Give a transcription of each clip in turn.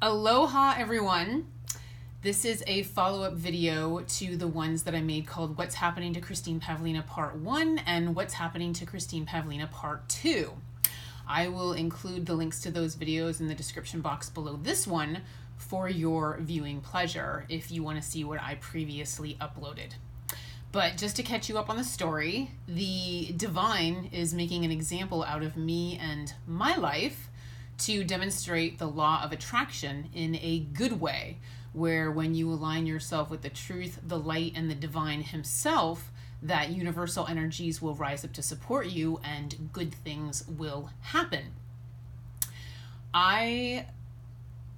Aloha everyone. This is a follow-up video to the ones that I made called What's Happening to Christine Pavlina Part 1 and What's Happening to Christine Pavlina Part 2. I will include the links to those videos in the description box below this one for your viewing pleasure if you want to see what I previously uploaded. But just to catch you up on the story, the divine is making an example out of me and my life to demonstrate the law of attraction in a good way, where when you align yourself with the truth, the light, and the divine himself, that universal energies will rise up to support you and good things will happen.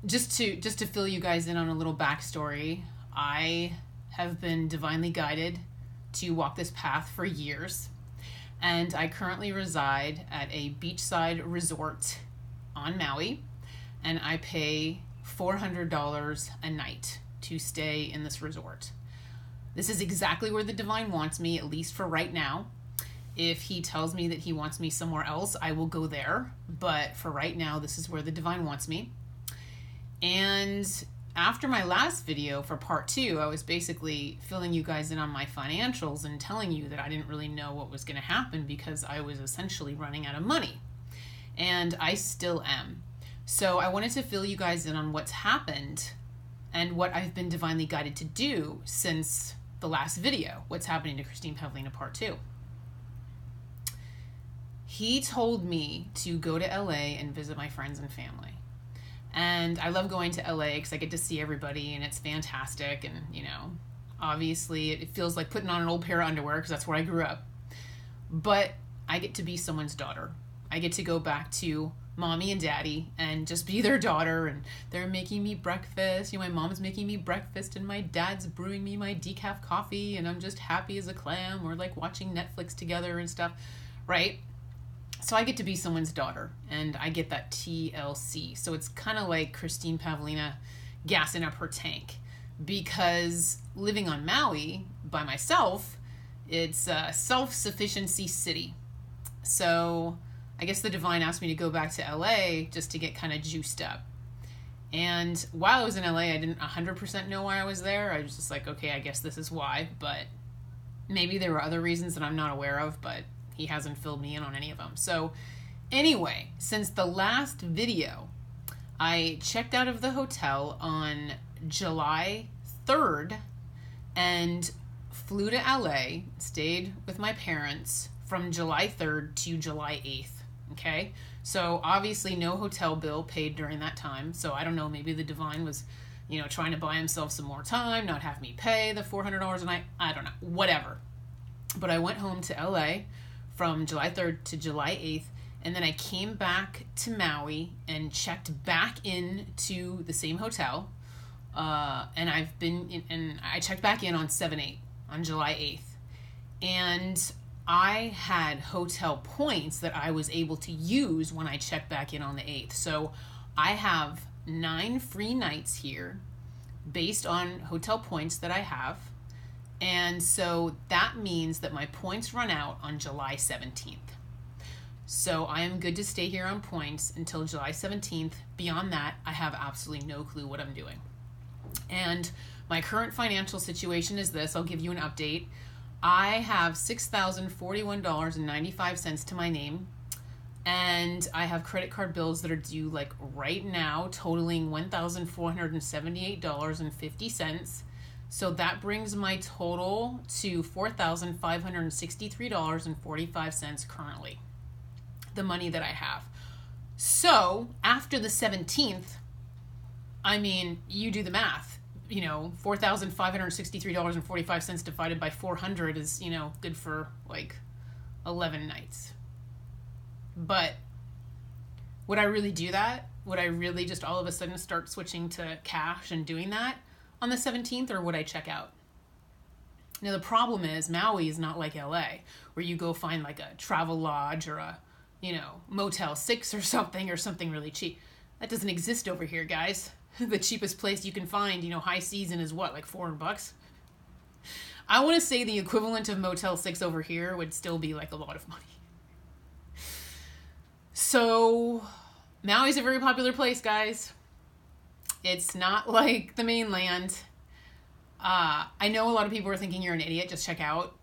Just to fill you guys in on a little backstory, I have been divinely guided to walk this path for years, and I currently reside at a beachside resort on Maui, and I pay $400 a night to stay in this resort. This is exactly where the divine wants me, at least for right now. If he tells me that he wants me somewhere else, I will go there, but for right now, this is where the divine wants me. And after my last video for part 2, I was basically filling you guys in on my financials and telling you that I didn't really know what was going to happen because I was essentially running out of money. And I still am. So I wanted to fill you guys in on what's happened and what I've been divinely guided to do since the last video, What's Happening to Christine Pavlina Part 2. He told me to go to LA and visit my friends and family. And I love going to LA because I get to see everybody and it's fantastic. And, you know, obviously it feels like putting on an old pair of underwear because that's where I grew up. But I get to be someone's daughter. I get to go back to mommy and daddy and just be their daughter, and they're making me breakfast. You know, my mom's making me breakfast and my dad's brewing me my decaf coffee, and I'm just happy as a clam. We're like watching Netflix together and stuff, right? So I get to be someone's daughter, and I get that TLC. So it's kind of like Christine Pavlina gassing up her tank, because living on Maui by myself, it's a self-sufficiency city. So I guess the divine asked me to go back to LA just to get kind of juiced up. And while I was in LA, I didn't 100% know why I was there. I was just like, okay, I guess this is why. But maybe there were other reasons that I'm not aware of, but he hasn't filled me in on any of them. So anyway, since the last video, I checked out of the hotel on July 3rd and flew to LA, stayed with my parents from July 3rd to July 8th. Okay, so obviously no hotel bill paid during that time. So I don't know, maybe the divine was, you know, trying to buy himself some more time, not have me pay the $400 a night. I don't know, whatever. But I went home to LA from July 3rd to July 8th. And then I came back to Maui and checked back in to the same hotel. And I checked back in on 7/8, on July 8th. And I had hotel points that I was able to use when I checked back in on the 8th. So I have 9 free nights here based on hotel points that I have. And so that means that my points run out on July 17th. So I am good to stay here on points until July 17th. Beyond that, I have absolutely no clue what I'm doing. And my current financial situation is this. I'll give you an update. I have $6,041.95 to my name, and I have credit card bills that are due like right now, totaling $1,478.50. So that brings my total to $4,563.45 currently, the money that I have. So after the 17th, I mean, you do the math. You know, $4,563.45 divided by 400 is, you know, good for like 11 nights. But would I really do that? Would I really just all of a sudden start switching to cash and doing that on the 17th, or would I check out? Now, the problem is Maui is not like LA, where you go find like a travel lodge or a, you know, Motel 6 or something really cheap. That doesn't exist over here, guys. The cheapest place you can find, you know, high season is what, like $400? I want to say the equivalent of Motel 6 over here would still be like a lot of money. So Maui's a very popular place, guys. It's not like the mainland. I know a lot of people are thinking you're an idiot. Just check out.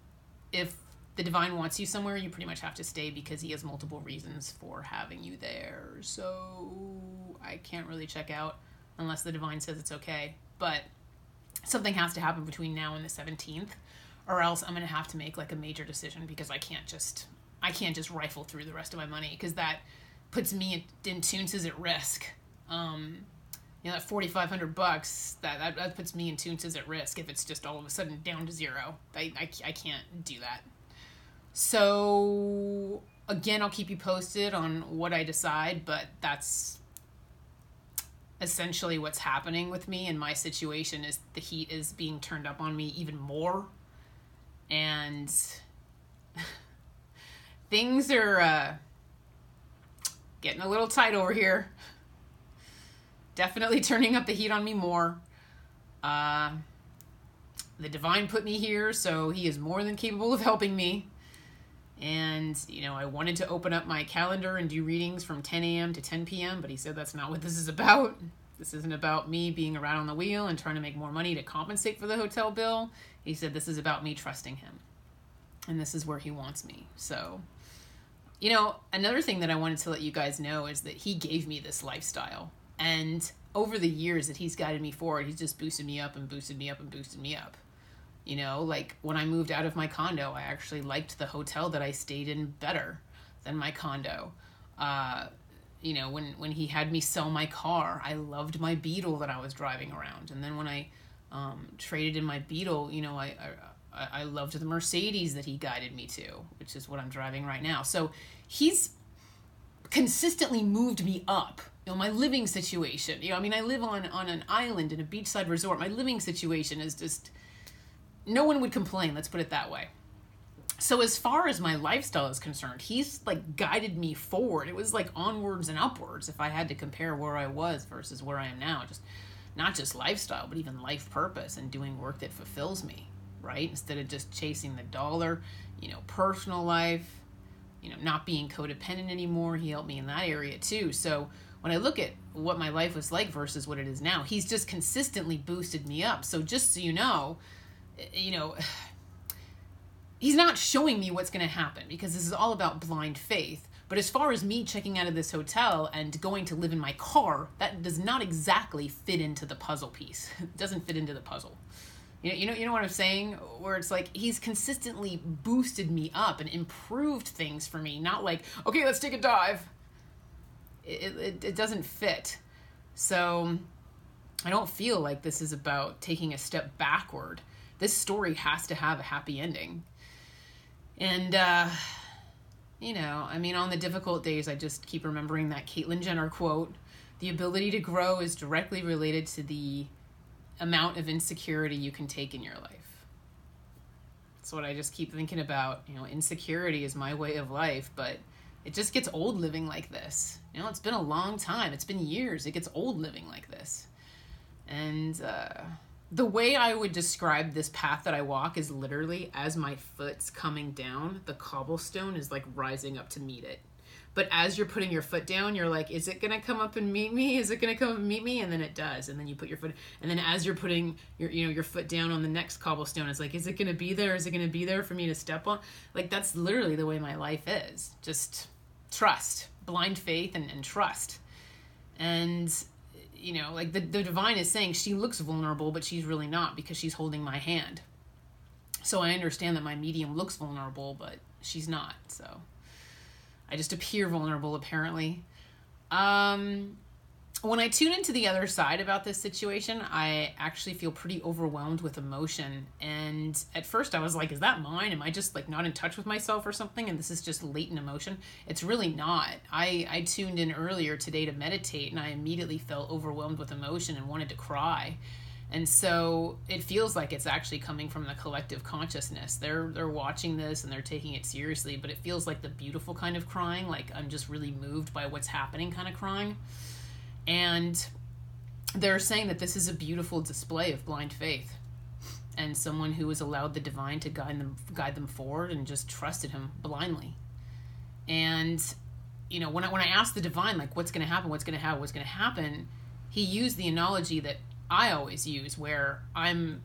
If the divine wants you somewhere, you pretty much have to stay because he has multiple reasons for having you there. So I can't really check out unless the divine says it's okay. But something has to happen between now and the 17th, or else I'm going to have to make like a major decision, because I can't just rifle through the rest of my money, because that puts me in Toonces at risk. That $4,500, that puts me and Toonces at risk if it's just all of a sudden down to zero. I can't do that. So again, I'll keep you posted on what I decide, but that's essentially what's happening with me. And my situation is the heat is being turned up on me even more, and things are getting a little tight over here. Definitely turning up the heat on me more. The divine put me here, so he is more than capable of helping me. And, I wanted to open up my calendar and do readings from 10 a.m. to 10 p.m., but he said that's not what this is about. This isn't about me being around on the wheel and trying to make more money to compensate for the hotel bill. He said this is about me trusting him. And this is where he wants me. So, another thing that I wanted to let you guys know is that he gave me this lifestyle. And over the years that he's guided me forward, he's just boosted me up and boosted me up and boosted me up. Like when I moved out of my condo, I actually liked the hotel that I stayed in better than my condo. When he had me sell my car, I loved my Beetle that I was driving around. And then when I traded in my Beetle, I loved the Mercedes that he guided me to, which is what I'm driving right now. So he's consistently moved me up. My living situation, I live on an island in a beachside resort. My living situation is just, no one would complain. Let's put it that way. So as far as my lifestyle is concerned, he's like guided me forward. It was like onwards and upwards. If I had to compare where I was versus where I am now, just not just lifestyle, but even life purpose and doing work that fulfills me, right? Instead of just chasing the dollar, personal life, not being codependent anymore. He helped me in that area too. So when I look at what my life was like versus what it is now, he's just consistently boosted me up. So just so you know, he's not showing me what's going to happen, because this is all about blind faith. But as far as me checking out of this hotel and going to live in my car, that does not exactly fit into the puzzle piece. It doesn't fit into the puzzle. You know what I'm saying? Where it's like he's consistently boosted me up and improved things for me. Not like, okay, let's take a dive. It doesn't fit. So I don't feel like this is about taking a step backward. This story has to have a happy ending. And, on the difficult days, I just keep remembering that Caitlyn Jenner quote, "The ability to grow is directly related to the amount of insecurity you can take in your life." That's what I just keep thinking about. Insecurity is my way of life, but it just gets old living like this. It's been a long time. It's been years. It gets old living like this. And the way I would describe this path that I walk is literally as my foot's coming down, the cobblestone is like rising up to meet it. But as you're putting your foot down, you're like, is it going to come up and meet me? Is it going to come and meet me? And then it does. And then you put your foot, and then as you're putting your foot down on the next cobblestone, it's like, is it going to be there? Is it going to be there for me to step on? Like, that's literally the way my life is. Just trust, blind faith and trust. And, like the divine is saying she looks vulnerable, but she's really not, because she's holding my hand. So I understand that my medium looks vulnerable, but she's not. So I just appear vulnerable, apparently. When I tune into the other side about this situation, I actually feel pretty overwhelmed with emotion. And at first I was like, is that mine? Am I just like not in touch with myself or something? And this is just latent emotion? It's really not. I tuned in earlier today to meditate, and I immediately felt overwhelmed with emotion and wanted to cry. And so it feels like it's actually coming from the collective consciousness. They're watching this and they're taking it seriously, but it feels like the beautiful kind of crying, like I'm just really moved by what's happening kind of crying. And they're saying that this is a beautiful display of blind faith and someone who has allowed the divine to guide them forward and just trusted him blindly. And, when I asked the divine, like, what's going to happen, he used the analogy that I always use, where I'm,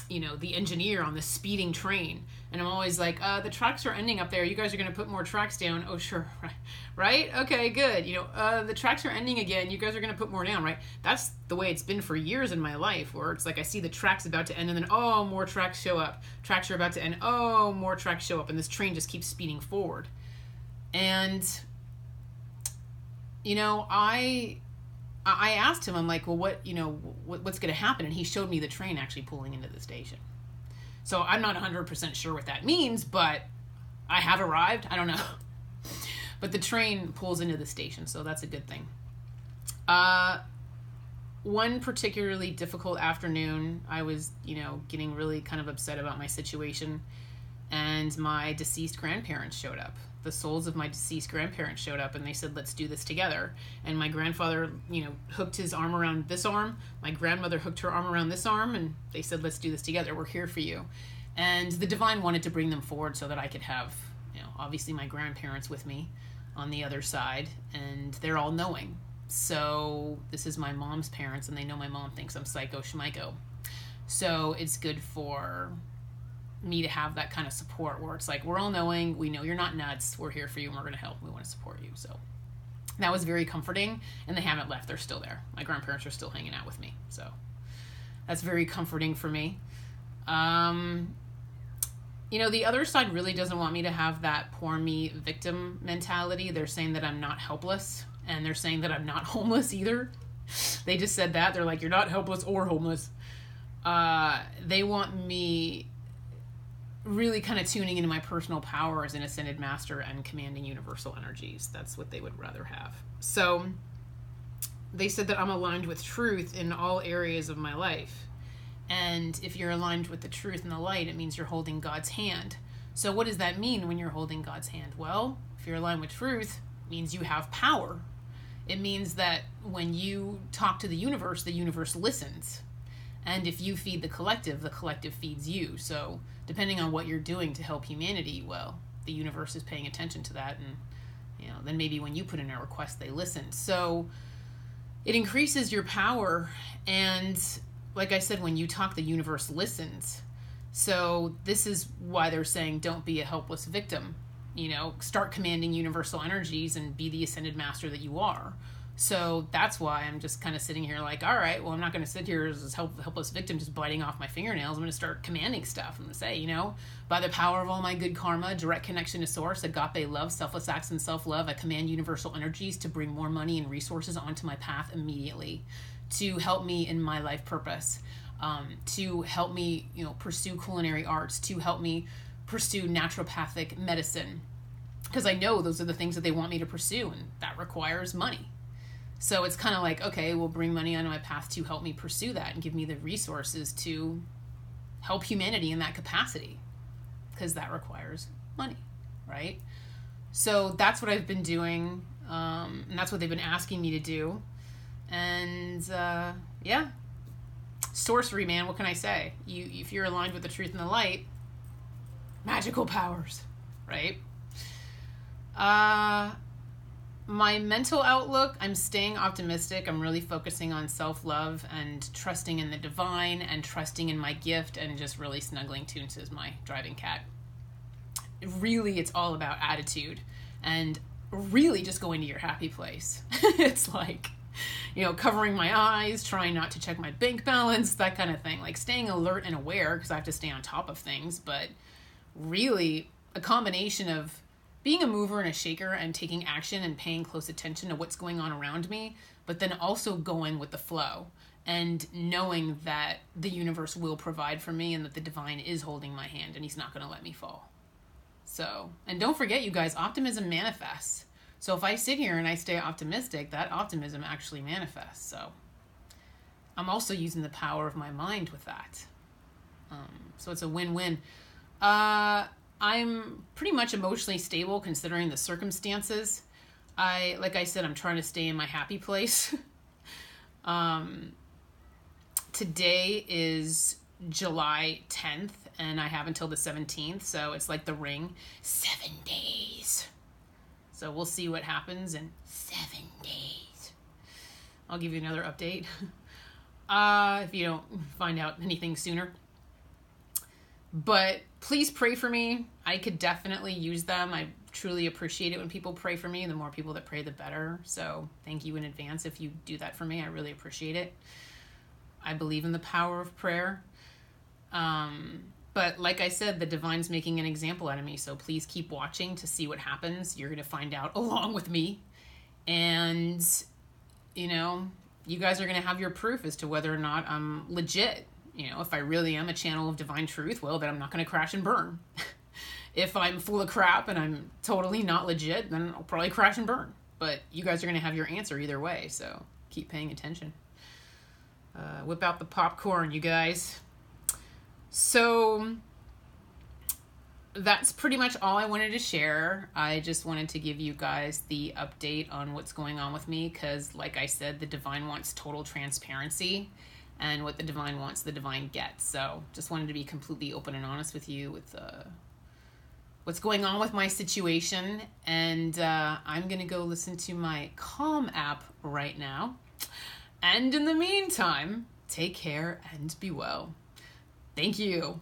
the engineer on the speeding train, and I'm always like, the tracks are ending up there. You guys are going to put more tracks down. Oh, sure. Right? Okay, good. The tracks are ending again. You guys are going to put more down, right? That's the way it's been for years in my life, where it's like I see the tracks about to end, and then, oh, more tracks show up. Tracks are about to end. Oh, more tracks show up. And this train just keeps speeding forward. And, I asked him, I'm like, well, what's going to happen? And he showed me the train actually pulling into the station. So I'm not 100% sure what that means, but I have arrived. I don't know. But the train pulls into the station, so that's a good thing. One particularly difficult afternoon, I was, getting really kind of upset about my situation, and my deceased grandparents showed up. The souls of my deceased grandparents showed up, and they said, let's do this together. And my grandfather, hooked his arm around this arm. My grandmother hooked her arm around this arm, and they said, let's do this together. We're here for you. And the divine wanted to bring them forward so that I could have, obviously my grandparents with me on the other side, and they're all knowing. So this is my mom's parents, and they know my mom thinks I'm psycho schmiko. So it's good for me to have that kind of support where it's like, we're all knowing, we know you're not nuts, we're here for you, and we're going to help, we want to support you. So that was very comforting, and they haven't left, they're still there. My grandparents are still hanging out with me, so that's very comforting for me. The other side really doesn't want me to have that poor me victim mentality. They're saying that I'm not helpless, and they're saying that I'm not homeless either. They just said that. They're like, you're not helpless or homeless. They want me really kind of tuning into my personal power as an ascended master and commanding universal energies. That's what they would rather have. So they said that I'm aligned with truth in all areas of my life. And if you're aligned with the truth and the light, it means you're holding God's hand. So what does that mean when you're holding God's hand? Well, if you're aligned with truth, it means you have power. It means that when you talk to the universe listens. And if you feed the collective feeds you. So depending on what you're doing to help humanity, well, the universe is paying attention to that. And, then maybe when you put in a request, they listen. So it increases your power. And like I said, when you talk, the universe listens. So this is why they're saying don't be a helpless victim. Start commanding universal energies and be the ascended master that you are. So that's why I'm just kind of sitting here like, all right, well, I'm not going to sit here as this helpless victim just biting off my fingernails. I'm going to start commanding stuff. I'm going to say, by the power of all my good karma, direct connection to source, agape love, selfless acts and self-love, I command universal energies to bring more money and resources onto my path immediately, to help me in my life purpose, to help me, pursue culinary arts, to help me pursue naturopathic medicine, because I know those are the things that they want me to pursue, and that requires money. So it's kind of like, okay, we'll bring money onto my path to help me pursue that and give me the resources to help humanity in that capacity, because that requires money, right? So that's what I've been doing, and that's what they've been asking me to do. And yeah, sorcery, man, what can I say? If you're aligned with the truth and the light, magical powers, right? My mental outlook, I'm staying optimistic. I'm really focusing on self-love and trusting in the divine and trusting in my gift and just really snuggling Toons as my driving cat. Really, it's all about attitude and really just going to your happy place. It's like, covering my eyes, trying not to check my bank balance, that kind of thing. Like staying alert and aware because I have to stay on top of things, but really a combination of being a mover and a shaker and taking action and paying close attention to what's going on around me, but then also going with the flow and knowing that the universe will provide for me and that the divine is holding my hand and he's not going to let me fall. So, and don't forget, you guys, optimism manifests. So if I sit here and I stay optimistic, that optimism actually manifests. So I'm also using the power of my mind with that. So it's a win-win. I'm pretty much emotionally stable considering the circumstances. Like I said, I'm trying to stay in my happy place. Today is July 10th, and I have until the 17th, so it's like the ring. 7 days. So we'll see what happens in 7 days. I'll give you another update if you don't find out anything sooner. But please pray for me. I could definitely use them. I truly appreciate it when people pray for me. The more people that pray, the better. So thank you in advance if you do that for me. I really appreciate it. I believe in the power of prayer. But like I said, the divine's making an example out of me. So please keep watching to see what happens. You're going to find out along with me. And, you know, you guys are going to have your proof as to whether or not I'm legit. You know, if I really am a channel of divine truth, well, then I'm not going to crash and burn. If I'm full of crap and I'm totally not legit, then I'll probably crash and burn. But you guys are going to have your answer either way, so keep paying attention. Whip out the popcorn, you guys. So that's pretty much all I wanted to share. I just wanted to give you guys the update on what's going on with me because, like I said, the divine wants total transparency. And what the divine wants, the divine gets. So just wanted to be completely open and honest with you with what's going on with my situation. And I'm going to go listen to my Calm app right now. And in the meantime, take care and be well. Thank you.